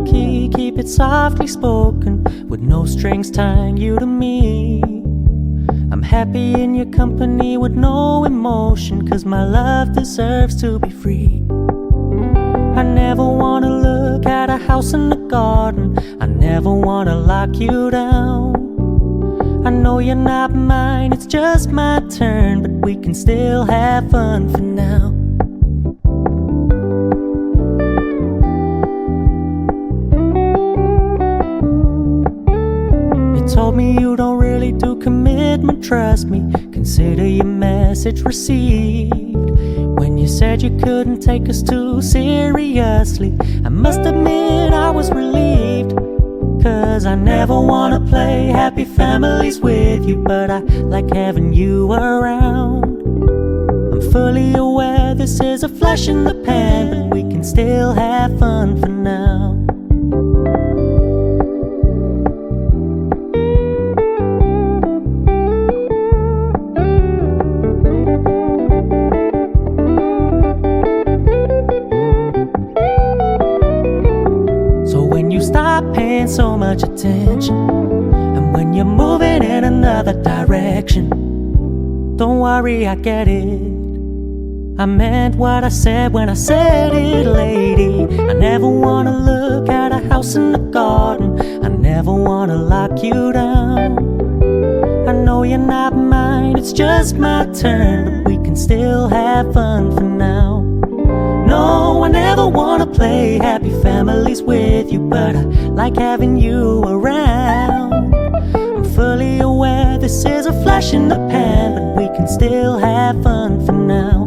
low-key, keep it softly spoken, with no strings tying you to me. I'm happy in your company with no emotion, 'cause my love deserves to be free. I never wanna look at a house in the garden, I never wanna lock you down. I know you're not mine, it's just my turn, but we can still have fun for now. You told me you don't really do commitment, trust me, consider your message received. When you said you couldn't take us too seriously, I must admit I was relieved. 'Cause I never wanna play happy families with you, but I like having you around. I'm fully aware this is a flash in the pan, but we can still have fun for now. Stop paying so much attention, and when you're moving in another direction, don't worry, I get it. I meant what I said when I said it, lady. I never wanna look at a house in the garden, I never wanna lock you down. I know you're not mine, it's just my turn, but we can still have fun for now. No, I never wanna play happy families with you, but I like having you around. I'm fully aware this is a flash in the pan, but we can still have fun for now.